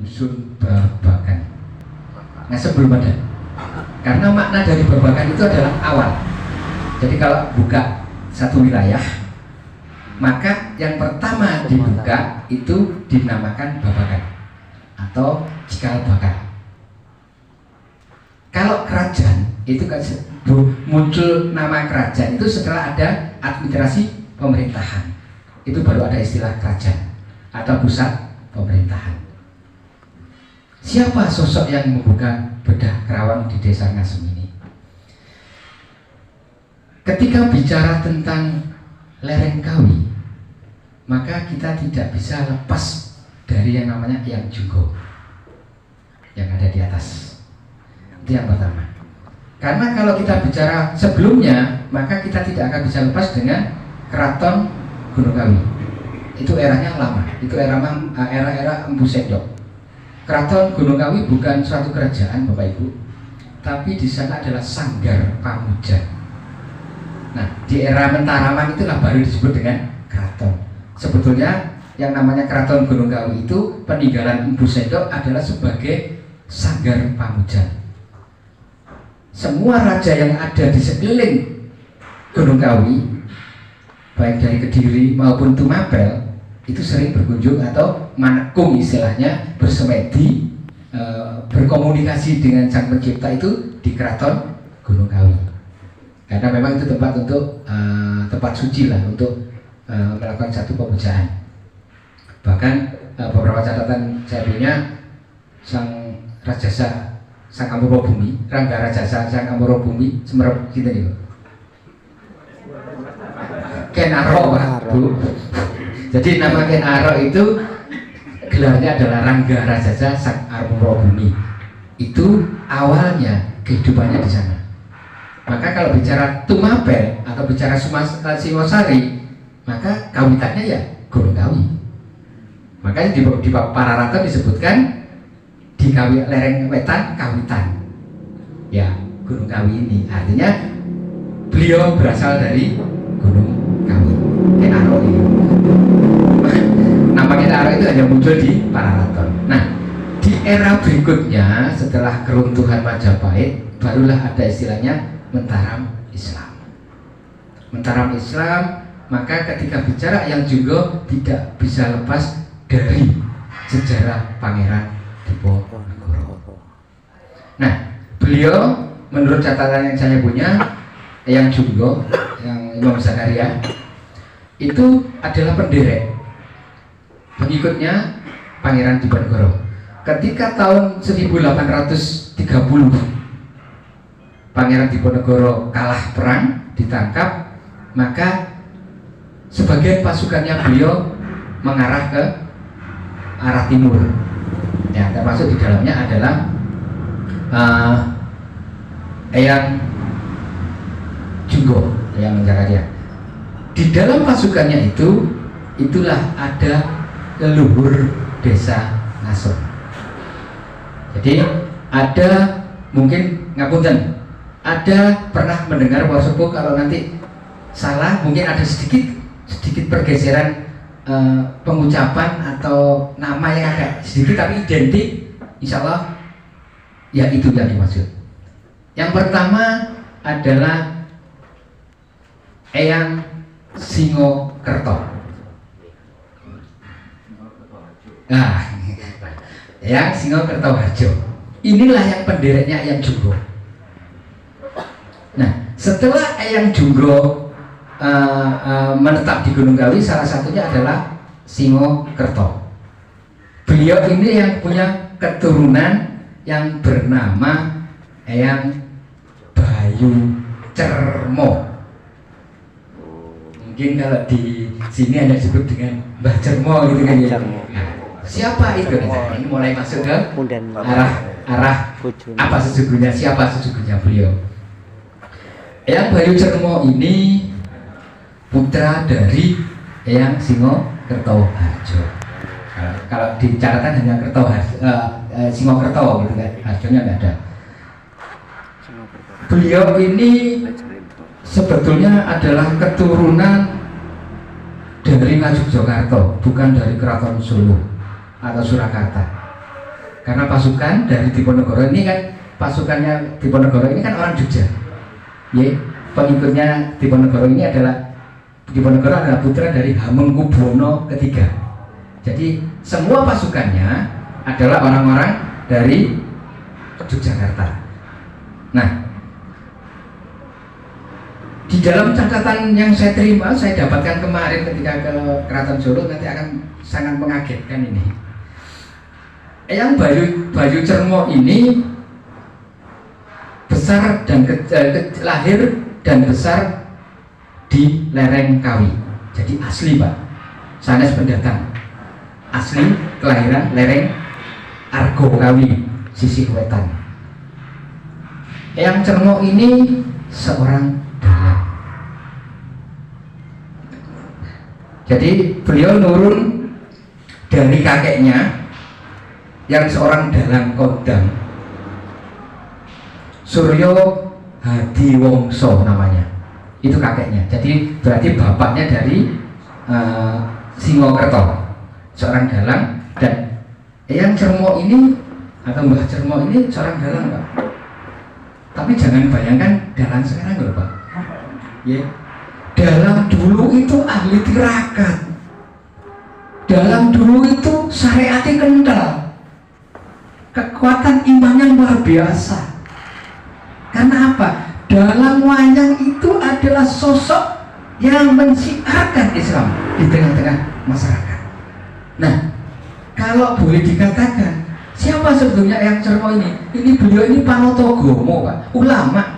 dusun Babakan. Nah sebelum ada, karena makna dari Babakan itu adalah awal. Jadi kalau buka satu wilayah, maka yang pertama dibuka itu dinamakan Babakan atau cikal bakal. Kalau kerajaan itu kan muncul nama kerajaan itu setelah ada administrasi pemerintahan, itu baru ada istilah kerajaan atau pusat pemerintahan. Siapa sosok yang membuka bedah kerawang di desa Ngasem ini? Ketika bicara tentang lereng Kawi, maka kita tidak bisa lepas dari yang namanya Eyang Junggo yang ada di atas. Itu yang pertama. Karena kalau kita bicara sebelumnya, maka kita tidak akan bisa lepas dengan Keraton Gunung Kawi. Itu eranya lama, itu era Empu Sendok. Keraton Gunung Kawi bukan suatu kerajaan Bapak Ibu, tapi di sana adalah Sanggar Pamujan. Nah, di era Mentaraman itulah baru disebut dengan keraton. Sebetulnya yang namanya Keraton Gunung Kawi itu peninggalan Empu Sendok adalah sebagai Sanggar Pamujan. Semua raja yang ada di sekeliling Gunung Kawi, baik dari Kediri maupun Tumapel, itu sering berkunjung atau manekung istilahnya, bersemedi, berkomunikasi dengan Sang Pencipta itu di Keraton Gunung Kawi. Karena memang itu tempat untuk tempat suci lah untuk melakukan satu pemujaan. Bahkan beberapa catatan saya punya, Sang Rajasa Sang Amurabumi, Rangga Rajasa Sang Amurabumi Semerep kita nih, Ken Aro Pak Bu. Jadi nama Ken Aro itu gelarnya adalah Rangga Rajasa Sang Amurabumi. Itu awalnya kehidupannya di sana. Maka kalau bicara Tumapel atau bicara Singosari, maka kawitannya ya Gunung Kawi. Makanya di Pararaton disebutkan di Kawi, lereng wetan Kawitan, ya Gunung Kawi ini artinya beliau berasal dari Gunung Kawi. Ken Aro ini, nama Ken Aro itu hanya muncul di Pararaton. Nah, di era berikutnya setelah keruntuhan Majapahit, barulah ada istilahnya Mentaram Islam. Mentaram Islam, maka ketika bicara Eyang Junggo tidak bisa lepas dari sejarah Pangeran Diponegoro. Nah, beliau menurut catatan yang saya punya, Eyang Junggo, yang Imam Zakaria, itu adalah penderek pengikutnya Pangeran Diponegoro. Ketika tahun 1830 Pangeran Diponegoro kalah perang, ditangkap, maka sebagian pasukannya beliau mengarah ke arah timur. Ya, termasuk di dalamnya adalah Eyang Junggo, Eyang Zakaria. Di dalam pasukannya itulah ada leluhur desa Ngasem. Jadi ada mungkin ngapunten, ada pernah mendengar Pak Sepuh, kalau nanti salah mungkin ada sedikit pergeseran pengucapan atau nama yang agak sedikit tapi identik, insya Allah ya itu yang dimaksud. Yang pertama adalah Eyang Singokerto. Nah, Eyang Singokerto Harjo. Inilah yang pendereknya Eyang Junggo. Nah, setelah Eyang Junggo menetap di Gunung Kawi, salah satunya adalah Singokerto. Beliau ini yang punya keturunan yang bernama Eyang Bayu Cermo. Mungkin kalau di sini ada disebut dengan Mbah Cermo gitu kan ya. Nah, siapa itu? Ini mulai masuk ke arah apa sesungguhnya, siapa sesungguhnya beliau. Eyang Bayu Cermo ini putra dari Eyang Singokerto Harjo. Kalau di catatan hanya Singokerto gitu kan, Harjonya nggak ada. Beliau ini sebetulnya adalah keturunan dari Ngayogyakarta, bukan dari Keraton Solo atau Surakarta. Karena pasukan dari Diponegoro ini kan, pasukannya Diponegoro ini kan orang Jogja. Ya, pengikutnya Diponegoro ini adalah putra dari Hamengkubuwono III. Jadi semua pasukannya adalah orang-orang dari Yogyakarta. Nah, di dalam catatan yang saya terima, saya dapatkan kemarin ketika ke Keraton Solo, nanti akan sangat mengagetkan ini. Eyang Bayu Cermo ini besar dan lahir dan besar di lereng Kawi. Jadi asli Pak, sanes pendatang, asli kelahiran lereng Argo Kawi, sisi wetan. Eyang Cermo ini seorang dalang. Jadi beliau nurun dari kakeknya yang seorang dalang kodam, Suryo Hadiwongso namanya, itu kakeknya. Jadi berarti bapaknya dari Singokerto, seorang dalang. Dan Eyang Cermo ini atau Mbah Cermo ini seorang dalang Pak. Tapi jangan bayangkan dalang sekarang loh Pak. Ya, dalang dulu itu ahli tirakat. Dalang dulu itu syariatnya kental. Kekuatan imannya luar biasa. Karena apa? Dalang wayang itu adalah sosok yang mensiarkan Islam di tengah-tengah masyarakat. Nah, kalau boleh dikatakan, siapa sebetulnya Eyang Cermo ini? Beliau ini panotogomo Pak, ulama.